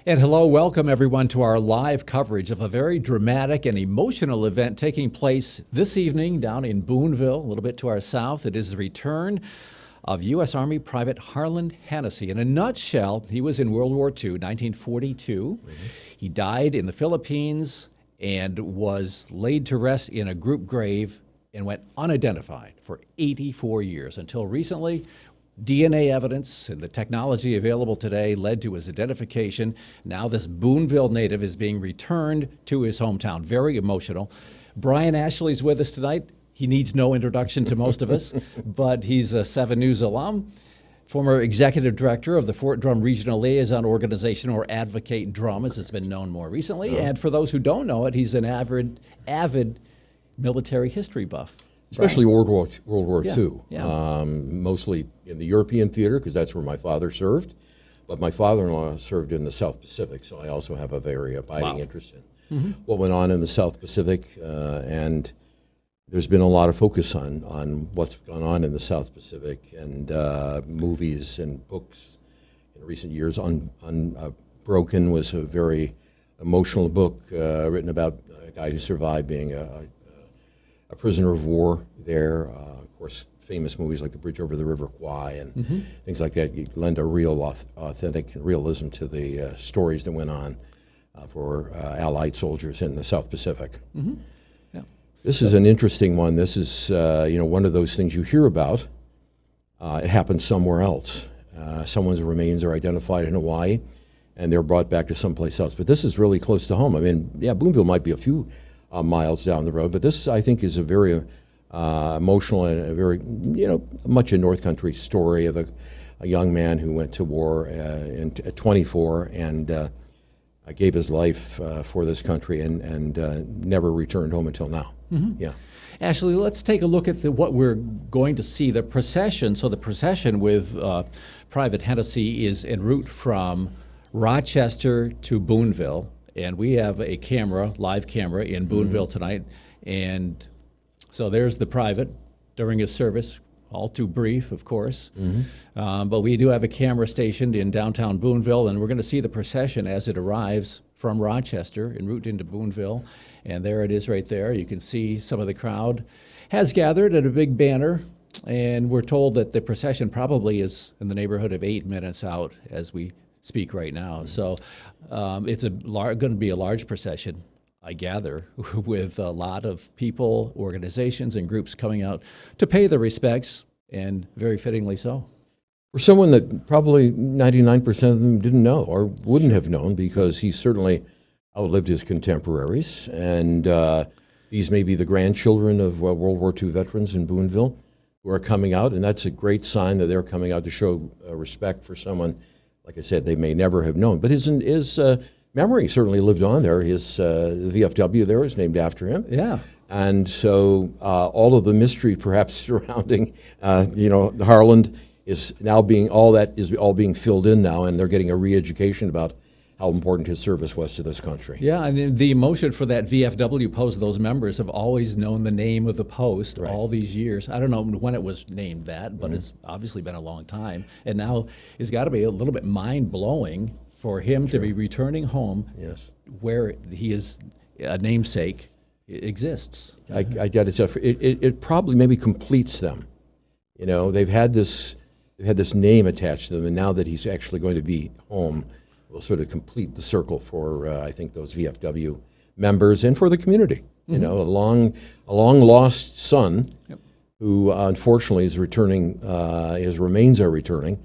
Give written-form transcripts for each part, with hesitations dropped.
And hello, welcome everyone to our live coverage of a very dramatic and emotional event taking place this evening down in Boonville, a little bit to our south. It is the return of U.S. Army Private Harland Hennessy. In a nutshell, he was in World War II, 1942. He died in the Philippines and was laid to rest in a group grave and went unidentified for 84 years until recently. DNA evidence and the technology available today led to his identification. Now this Booneville native is being returned to his hometown. Very emotional. Brian Ashley's with us tonight. He needs no introduction to most of us, but he's a 7 News alum, former executive director of the Fort Drum Regional Liaison Organization, or Advocate Drum, as it's been known more recently. And for those who don't know it, he's an avid military history buff. Especially World War Yeah. II, Yeah. mostly in the European theater, because that's where my father served. But my father-in-law served in the South Pacific, so I also have a very abiding interest in what went on in the South Pacific. And there's been a lot of focus on what's gone on in the South Pacific, and movies and books in recent years. Unbroken was a very emotional book written about a guy who survived being a prisoner of war there. Of course, famous movies like The Bridge Over the River Kwai and things like that. You lend a real authentic realism to the stories that went on for Allied soldiers in the South Pacific. Yeah. This is an interesting one. This is one of those things you hear about. It happens somewhere else. Someone's remains are identified in Hawaii, and they're brought back to someplace else. But this is really close to home. I mean, yeah, Boonville might be a few miles down the road, but this, I think, is a very emotional and a very, much a North Country story of a young man who went to war at 24 and gave his life for this country and never returned home until now. Yeah. Ashley, let's take a look at what we're going to see, the procession. So the procession with Private Hennessy is en route from Rochester to Boonville. And we have a live camera in Boonville tonight. And so there's the private during his service, all too brief, of course. But we do have a camera stationed in downtown Boonville, and we're going to see the procession as it arrives from Rochester en route into Boonville. And there it is right there. You can see some of the crowd has gathered at a big banner. And we're told that the procession probably is in the neighborhood of 8 minutes out as we speak right now. So it's going to be a large procession, I gather, with a lot of people, organizations, and groups coming out to pay their respects, and very fittingly so. For someone that probably 99% of them didn't know or wouldn't have known, because he certainly outlived his contemporaries. And these may be the grandchildren of World War II veterans in Boonville who are coming out, and that's a great sign that they're coming out to show respect for someone, like I said, they may never have known. But his memory certainly lived on there. His the VFW there is named after him. Yeah. And so all of the mystery perhaps surrounding, Harland is now all being filled in now, and they're getting a re-education about how important his service was to this country. Yeah, and the emotion for that VFW post, those members have always known the name of the post all these years. I don't know when it was named that, but it's obviously been a long time. And now it's got to be a little bit mind-blowing for him to be returning home where he is a namesake exists. I get it, Jeff. It probably maybe completes them. They've had this name attached to them, and now that he's actually going to be home, will sort of complete the circle for, I think, those VFW members and for the community. A long lost son who unfortunately is returning, his remains are returning,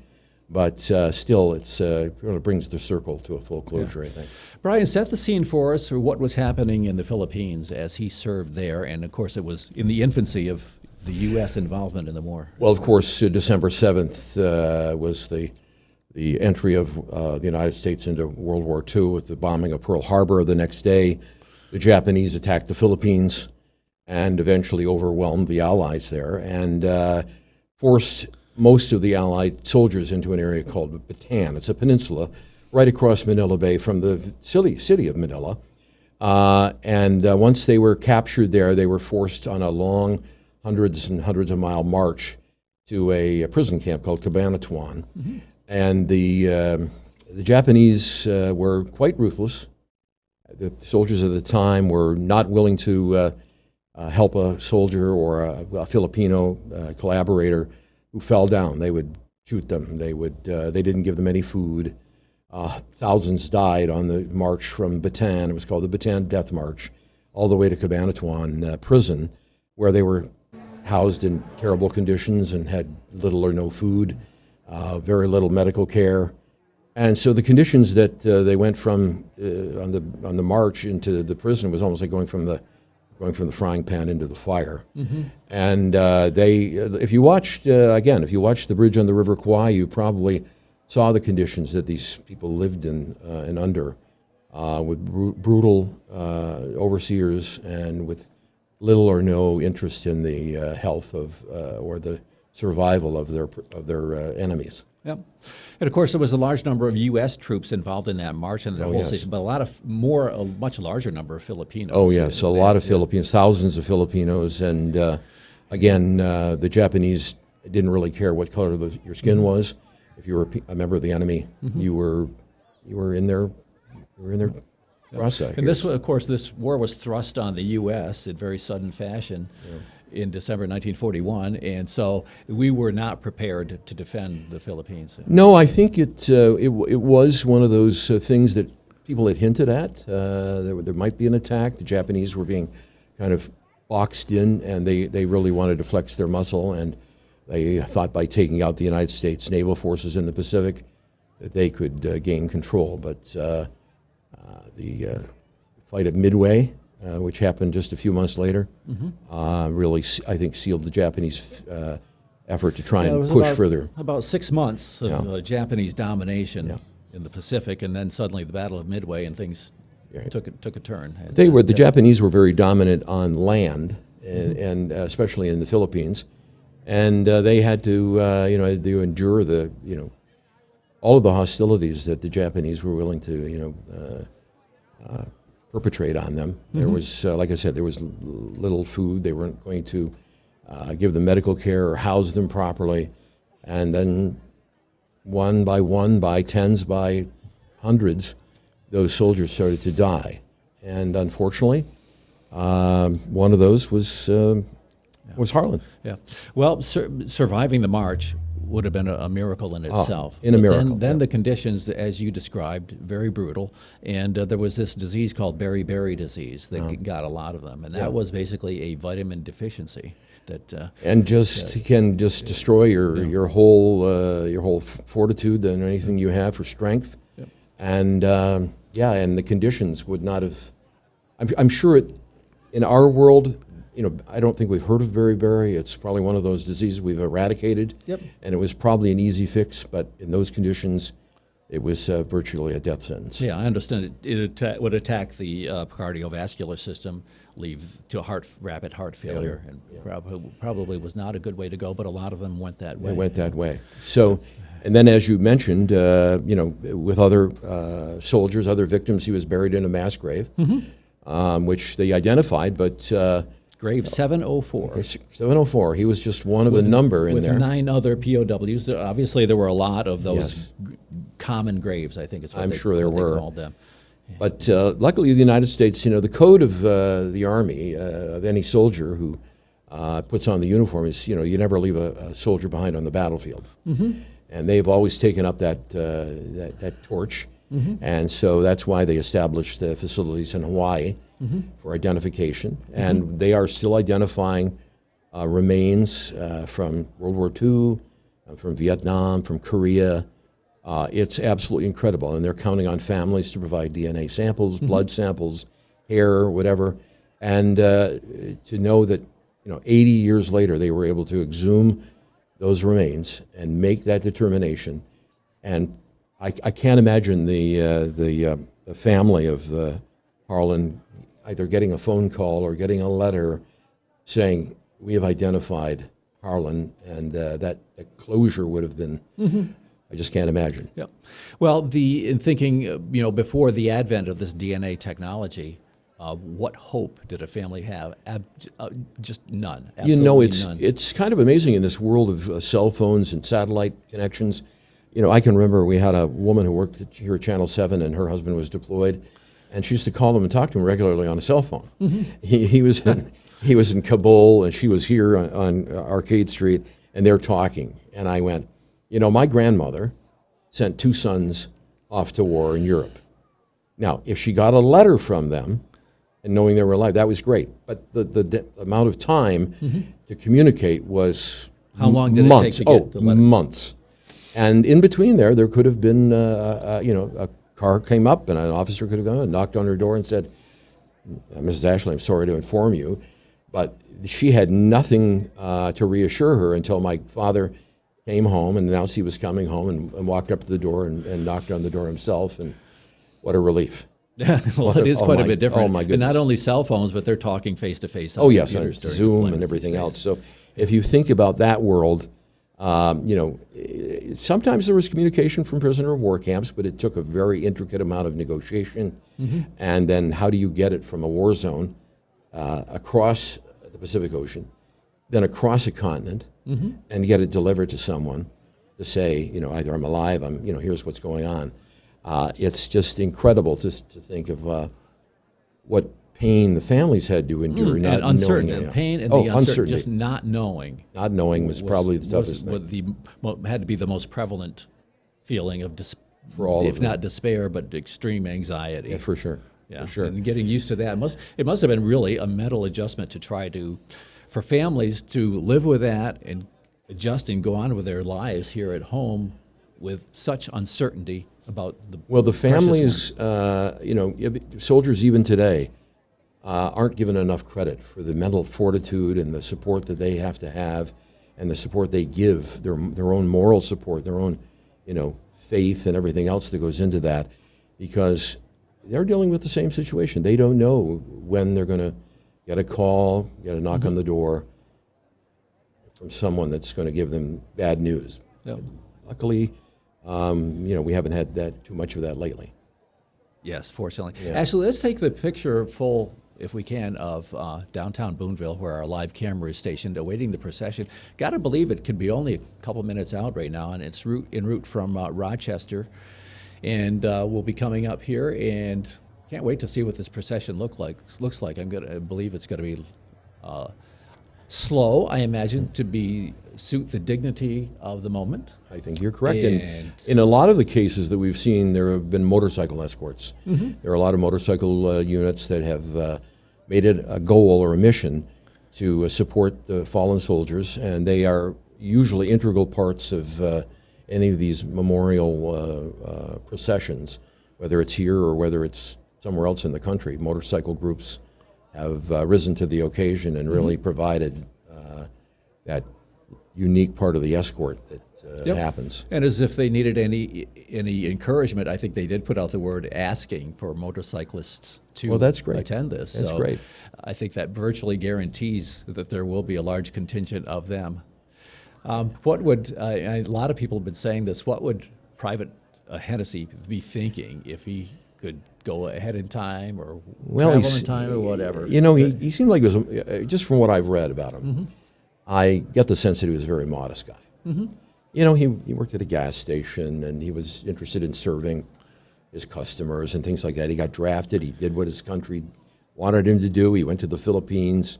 but still it brings the circle to a full closure, I think. Brian, set the scene for us for what was happening in the Philippines as he served there, and of course it was in the infancy of the U.S. involvement in the war. Well, of course, December 7th was the entry of the United States into World War II with the bombing of Pearl Harbor. The next day, the Japanese attacked the Philippines and eventually overwhelmed the Allies there and forced most of the Allied soldiers into an area called Bataan. It's a peninsula right across Manila Bay from the city of Manila. And once they were captured there, they were forced on a long hundreds and hundreds of mile march to a prison camp called Cabanatuan. And the The Japanese were quite ruthless. The soldiers of the time were not willing to help a soldier or a Filipino collaborator who fell down. They would shoot them. They didn't give them any food. Thousands died on the march from Bataan. It was called the Bataan Death March, all the way to Cabanatuan prison, where they were housed in terrible conditions and had little or no food, very little medical care. And so the conditions that they went from on the march into the prison was almost like going from the frying pan into the fire. Mm-hmm. And if you watched the bridge on the River Kwai, you probably saw the conditions that these people lived in and under, with brutal overseers and with little or no interest in the health of or the survival of their enemies. Yep. And of course, there was a large number of U.S. troops involved in that march and the whole station, but a much larger number of Filipinos. Oh, yes, a lot of Filipinos, thousands of Filipinos. And again, the Japanese didn't really care what color your skin was. If you were a member of the enemy, mm-hmm. you were in their crosshairs. And this war was thrust on the U.S. in very sudden fashion. Yeah. In December 1941, and so we were not prepared to defend the Philippines. No, I think it was one of those things that people had hinted at. There might be an attack. The Japanese were being kind of boxed in, and they really wanted to flex their muscle, and they thought by taking out the United States naval forces in the Pacific that they could gain control. But the fight at Midway, which happened just a few months later, mm-hmm. Really, I think, sealed the Japanese effort to try and push further. About 6 months of Japanese domination in the Pacific, and then suddenly the Battle of Midway, and things took a turn. The Japanese were very dominant on land, and especially in the Philippines, and they had to endure all of the hostilities that the Japanese were willing to perpetrate on them. Mm-hmm. There was, like I said, there was little food. They weren't going to give them medical care or house them properly. And then one by tens, by hundreds, those soldiers started to die. And unfortunately, one of those was Harland. Yeah. Well, surviving the march would have been a miracle in itself. Miracle. Then the conditions, as you described, very brutal. And there was this disease called beriberi disease that got a lot of them. And that was basically a vitamin deficiency. Can destroy your whole fortitude and anything you have for strength. Yep. And and the conditions would not have. I'm sure in our world, I don't think we've heard of beriberi. It's probably one of those diseases we've eradicated. Yep. And it was probably an easy fix, but in those conditions, it was virtually a death sentence. Yeah, I understand. It would attack the cardiovascular system, lead to rapid heart failure, and probably was not a good way to go, but a lot of them went that way. They went that way. So, and then as you mentioned, with other soldiers, other victims, he was buried in a mass grave, mm-hmm. Which they identified, but... Grave 704. Okay, 704. He was just one of a number in there. With 9 other POWs. Obviously, there were a lot of those common graves, I think is what I'm sure there were. They called them. But luckily, the United States, the code of the Army, of any soldier who puts on the uniform is, you never leave a soldier behind on the battlefield. Mm-hmm. And they've always taken up that torch. Mm-hmm. And so that's why they established facilities in Hawaii mm-hmm. for identification. Mm-hmm. And they are still identifying remains from World War II, from Vietnam, from Korea. It's absolutely incredible. And they're counting on families to provide DNA samples, mm-hmm. blood samples, hair, whatever. And to know that 80 years later they were able to exhume those remains and make that determination. And I can't imagine the family of Harland either getting a phone call or getting a letter saying, we have identified Harland, and that closure would have been, mm-hmm. I just can't imagine. Yeah. Well, in thinking, before the advent of this DNA technology, what hope did a family have? Just none. Absolutely none. It's kind of amazing in this world of cell phones and satellite connections. I can remember we had a woman who worked here at Channel 7, and her husband was deployed, and she used to call him and talk to him regularly on a cell phone. He was in Kabul, and she was here on Arcade Street, and they're talking. And I went, my grandmother sent 2 sons off to war in Europe. Now, if she got a letter from them, and knowing they were alive, that was great. But the amount of time to communicate was How long did months. it take to get the letter? Months. And in between there could have been, a car came up, and an officer could have gone and knocked on her door and said, Mrs. Ashley, I'm sorry to inform you, but she had nothing to reassure her until my father came home and announced he was coming home and walked up to the door and knocked on the door himself, and what a relief. Yeah, well, it is quite a bit different. Oh, my And goodness. not only cell phones, but they're talking face-to-face on Oh, yes, computers during Zoom deployments and everything these else. days. So if you think about that world, sometimes there was communication from prisoner of war camps, but it took a very intricate amount of negotiation. And then how do you get it from a war zone across the Pacific Ocean, then across a continent, and get it delivered to someone to say, either I'm alive, here's what's going on. It's just incredible to think of what pain the families had to endure. And not uncertain, knowing, and pain and the uncertainty, uncertainty. just not knowing. Not knowing was probably the toughest thing. Had to be the most prevalent feeling of For all of if them. not despair, but extreme anxiety. Yeah, for sure. Yeah, For sure. and getting used to that it must have been really a mental adjustment to try to, for families to live with that and adjust and go on with their lives here at home with such uncertainty about the Well, the precious families, soldiers even today aren't given enough credit for the mental fortitude and the support that they have to have, and the support they give, their own moral support, their own, faith and everything else that goes into that, because they're dealing with the same situation. They don't know when they're going to get a call, get a knock on the door from someone that's going to give them bad news. Yep. Luckily, we haven't had that too much of that lately. Yes, fortunately. Yeah. Actually, let's take the picture full, if we can, of downtown Boonville, where our live camera is stationed, awaiting the procession. Got to believe it could be only a couple minutes out right now, and it's en route from Rochester, and we'll be coming up here, and can't wait to see what this procession looks like. I believe it's going to be slow, I imagine, to suit the dignity of the moment. I think you're correct. And And in a lot of the cases that we've seen, there have been motorcycle escorts. There are a lot of motorcycle units that have made it a goal or a mission to support the fallen soldiers, and they are usually integral parts of any of these memorial processions, whether it's here or whether it's somewhere else in the country. Motorcycle groups have risen to the occasion and really provided that unique part of the escort that happens. And as if they needed any encouragement, I think they did put out the word asking for motorcyclists to that's great. attend this. That's so great. I think that virtually guarantees that there will be a large contingent of them. What would, a lot of people have been saying this, what would Private Hennessy be thinking if he could go ahead in time or travel in time or whatever? He seemed like he was, just from what I've read about him, I get the sense that he was a very modest guy. He worked at a gas station, and he was interested in serving his customers and things like that. He got drafted. He did what his country wanted him to do. He went to the Philippines,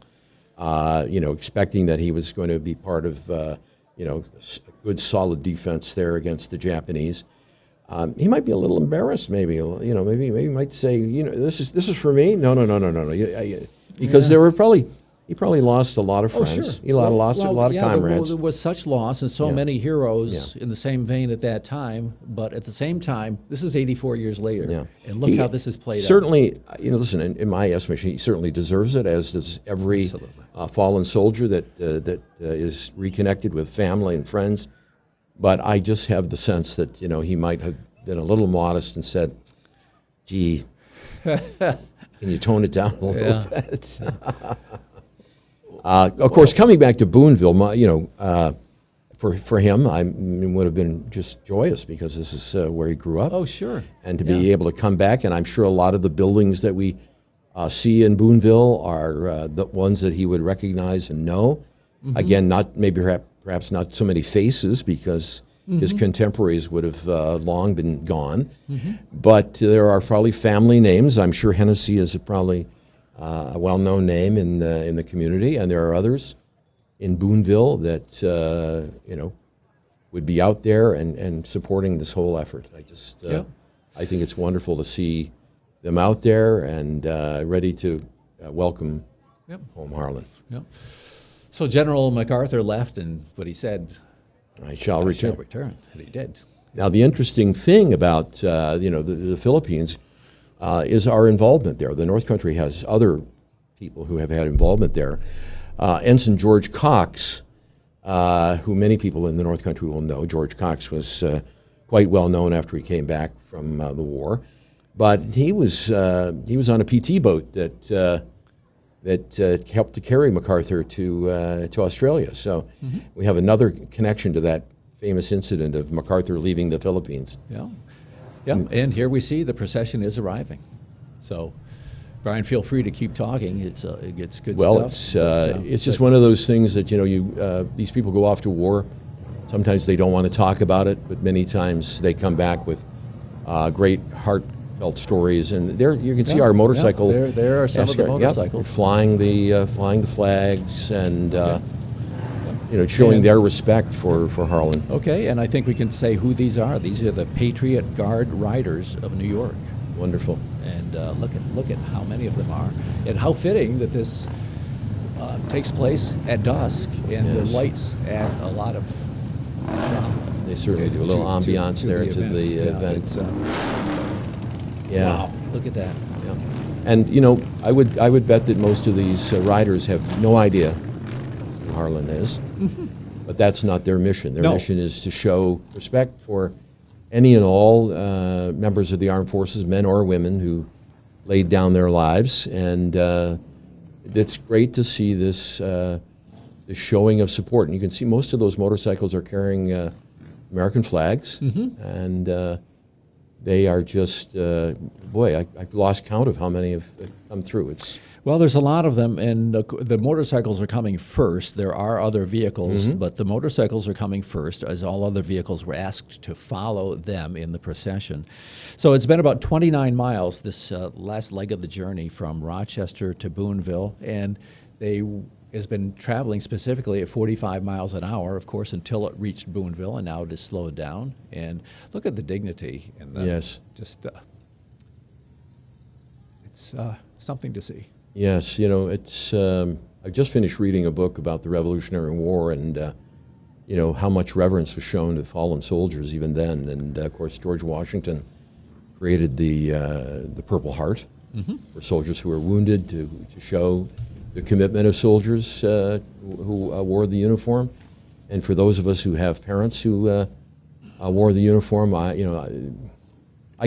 expecting that he was going to be part of, a good solid defense there against the Japanese. He might be a little embarrassed, maybe. Maybe he might say, this is for me. No. Because there were he probably lost a lot of friends. Oh, sure. He lost a lot of comrades. There was such loss and so many heroes in the same vein at that time. But at the same time, this is 84 years later, Yeah. and look how this has played out. Certainly, listen, in my estimation, he certainly deserves it, as does every fallen soldier that is reconnected with family and friends. But I just have the sense that, he might have been a little modest and said, gee, can you tone it down a little bit? Of course, coming back to Boonville, for him, I would have been just joyous, because this is where he grew up. Oh, sure. And to be able to come back, and I'm sure a lot of the buildings that we see in Boonville are the ones that he would recognize and know. Again, perhaps not so many faces, because his contemporaries would have long been gone. But there are probably family names. I'm sure Hennessey is probably a well-known name in the community, and there are others in Booneville that would be out there and supporting this whole effort. I think it's wonderful to see them out there and ready to welcome home Harlan. Yep. So General MacArthur left, and what he said, I shall return. And he did. Now, the interesting thing about the Philippines is our involvement there. The North Country has other people who have had involvement there. Ensign George Cox, who many people in the North Country will know. George Cox was quite well known after he came back from the war, but he was on a PT boat that helped to carry MacArthur to Australia. So we have another connection to that famous incident of MacArthur leaving the Philippines. Yeah, and here we see the procession is arriving. So, Brian, feel free to keep talking. It gets good stuff. Well, it's just one of those things that these people go off to war. Sometimes they don't want to talk about it, but many times they come back with great heartfelt stories. And there you can see our motorcycle. There are some of the motorcycles flying the flags and showing their respect for Harlan. Okay, and I think we can say who these are. These are the Patriot Guard Riders of New York. Wonderful. And look at how many of them are, and how fitting that this takes place at dusk, and the lights add a lot of. They certainly do a little ambiance there to the event. Wow! Look at that. Yeah. And I would bet that most of these riders have no idea who Harlan is, but that's not their mission. Their mission is to show respect for any and all members of the armed forces, men or women, who laid down their lives. And it's great to see this showing of support. And you can see most of those motorcycles are carrying American flags, and they are just, I've lost count of how many have come through. Well, there's a lot of them, and the motorcycles are coming first. There are other vehicles, but the motorcycles are coming first, as all other vehicles were asked to follow them in the procession. So it's been about 29 miles, this last leg of the journey from Rochester to Booneville, and they has been traveling specifically at 45 miles an hour, of course, until it reached Booneville, and now it is slowed down. And look at the dignity. And just it's something to see. Yes, it's. I just finished reading a book about the Revolutionary War, and how much reverence was shown to fallen soldiers even then. And of course, George Washington created the Purple Heart for soldiers who were wounded to show the commitment of soldiers who wore the uniform, and for those of us who have parents who wore the uniform. I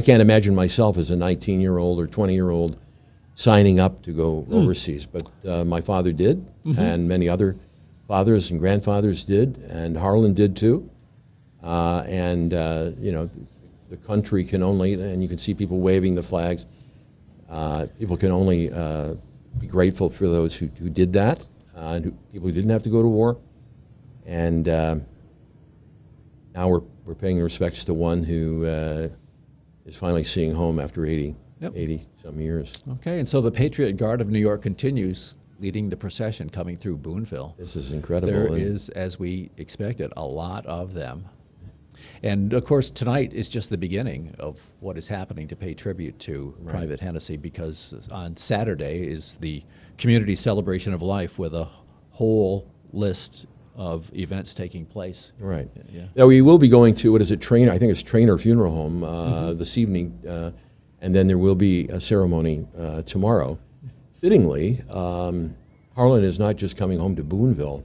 can't imagine myself as a 19-year-old or 20-year-old signing up to go overseas, but my father did, and many other fathers and grandfathers did, and Harlan did too. The country can only, and you can see people waving the flags, people can only be grateful for those who did that, and people who didn't have to go to war. And now we're paying respects to one who is finally seeing home after 80-some years. Okay, and so the Patriot Guard of New York continues leading the procession coming through Booneville. This is incredible. There is, as we expected, a lot of them. And of course, tonight is just the beginning of what is happening to pay tribute to Private Hennessy, because on Saturday is the community celebration of life with a whole list of events taking place. Right. Yeah. Now we will be going to, I think it's Trainer Funeral Home this evening, and then there will be a ceremony tomorrow. Fittingly, Harlan is not just coming home to Booneville.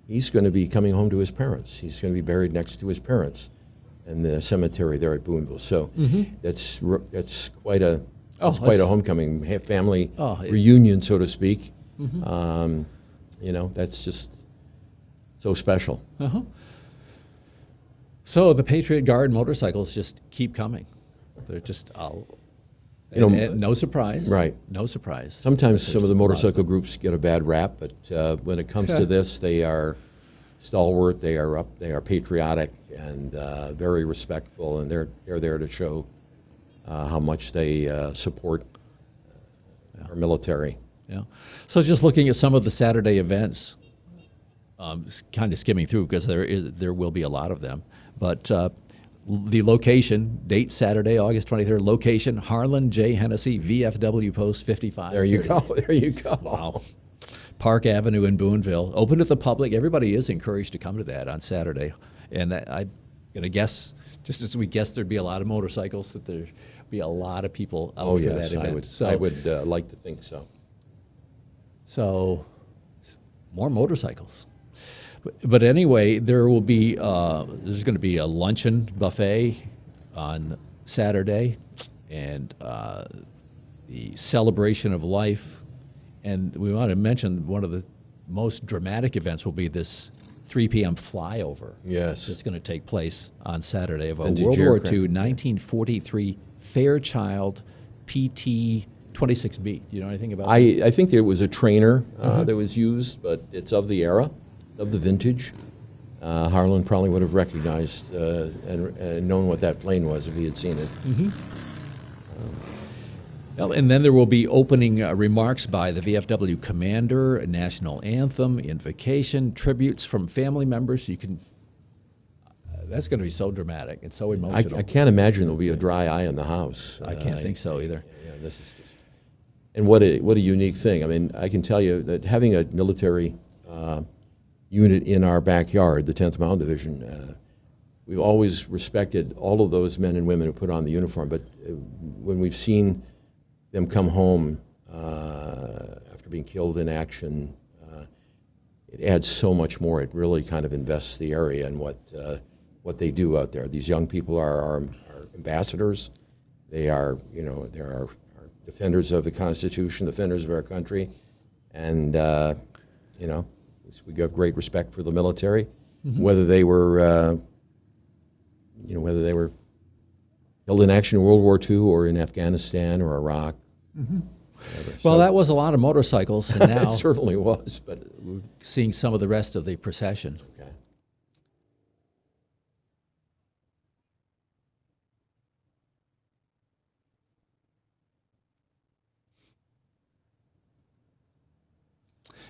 He's going to be coming home to his parents. He's going to be buried next to his parents in the cemetery there at Booneville. So that's quite a homecoming, family reunion, so to speak. That's just so special. So the Patriot Guard motorcycles just keep coming. They're just no surprise. Right. No surprise. Sometimes some of the motorcycle groups get a bad rap, but when it comes to this, they are stalwart. They are up. They are patriotic and very respectful, and they're there to show how much they support our military. Yeah. So just looking at some of the Saturday events, kind of skimming through because there will be a lot of them, but the location, date Saturday, August 23rd, location, Harland J. Hennessy, VFW Post 55. There you go. There you go. Wow. Park Avenue in Boonville. Open to the public. Everybody is encouraged to come to that on Saturday. And I'm going to guess, just as we guessed there'd be a lot of motorcycles, that there'd be a lot of people out for that event. I would like to think so. So, more motorcycles. But anyway, there will be there's going to be a luncheon buffet on Saturday, and the celebration of life. And we want to mention one of the most dramatic events will be this 3 p.m. flyover. Yes, that's going to take place on Saturday of a Vintage World War aircraft. II 1943 Fairchild PT 26B. Do you know anything about that? I think there was a trainer that was used, but it's of the era, of the vintage. Harland probably would have recognized and known what that plane was if he had seen it. Well, and then there will be opening remarks by the VFW commander, a national anthem, invocation, tributes from family members. You can. That's going to be so dramatic and so emotional. I can't imagine there'll be a dry eye in the house. I can't think so either. Yeah, this is just. And what a unique thing. I mean, I can tell you that having a military unit in our backyard, the 10th Mountain Division, we've always respected all of those men and women who put on the uniform. But when we've seen them come home after being killed in action, it adds so much more. It really kind of invests the area in what they do out there. These young people are our ambassadors. They are, they're our defenders of the Constitution, defenders of our country, and we have great respect for the military, whether they were, killed in action in World War II or in Afghanistan or Iraq. Well, that was a lot of motorcycles, and now it certainly was. But we're seeing some of the rest of the procession. okay.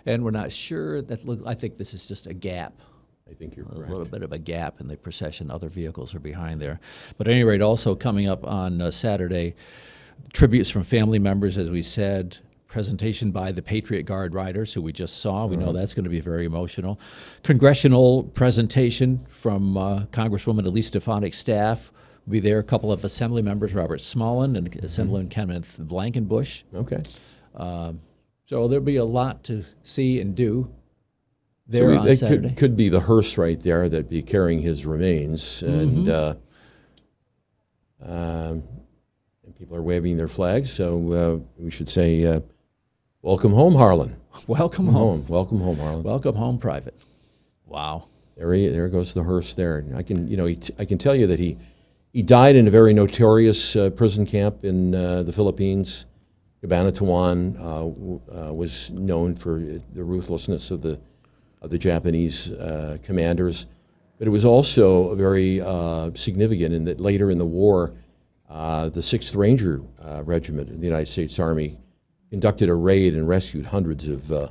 And we're not sure that. I think this is just a gap. I think you're correct. A little bit of a gap in the procession. Other vehicles are behind there. But at any rate, also coming up on Saturday, tributes from family members, as we said, presentation by the Patriot Guard riders, who we just saw. We know that's going to be very emotional. Congressional presentation from Congresswoman Elise Stefanik's staff. Will be there. A couple of Assembly members, Robert Smolin and Assemblyman Kenneth Blankenbush. Okay. So there'll be a lot to see and do there on Saturday. Could be the hearse right there that'd be carrying his remains, and people are waving their flags. So we should say, "Welcome home, Harlan." Welcome home. Welcome home, Harlan. Welcome home, Private. Wow. There goes the hearse there. And I can tell you that he died in a very notorious prison camp in the Philippines. Cabanatuan was known for the ruthlessness of the Japanese commanders, but it was also very significant in that later in the war, the 6th Ranger Regiment in the United States Army conducted a raid and rescued hundreds of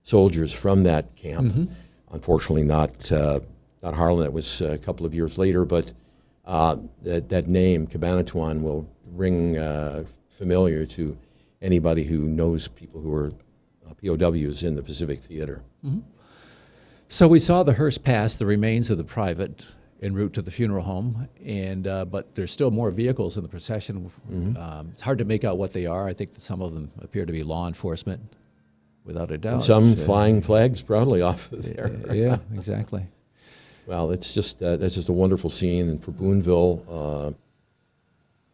soldiers from that camp. Unfortunately, not Harlan. That was a couple of years later, but that name Cabanatuan will ring familiar to anybody who knows people who are POWs in the Pacific Theater. So we saw the hearse pass the remains of the private en route to the funeral home, and but there's still more vehicles in the procession. It's hard to make out what they are. I think that some of them appear to be law enforcement, without a doubt. And some flying flags proudly off of there. Yeah, exactly. Well, it's just that's just a wonderful scene, and for Booneville,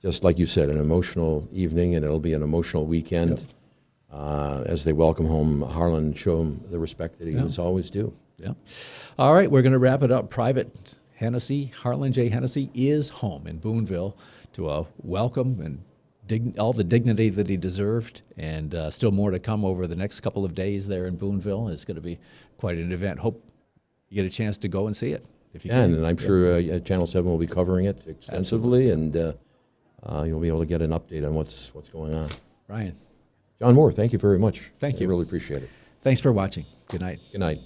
just like you said, an emotional evening, and it'll be an emotional weekend as they welcome home Harlan, show him the respect that he was always due. Yeah. All right, we're going to wrap it up. Private Hennessy, Harland J. Hennessy, is home in Booneville to a welcome and all the dignity that he deserved, and still more to come over the next couple of days there in Booneville. It's going to be quite an event. Hope you get a chance to go and see it. If you can. And I'm sure Channel 7 will be covering it extensively, and you'll be able to get an update on what's going on. Ryan. John Moore, thank you very much. Thank you. I really appreciate it. Thanks for watching. Good night. Good night.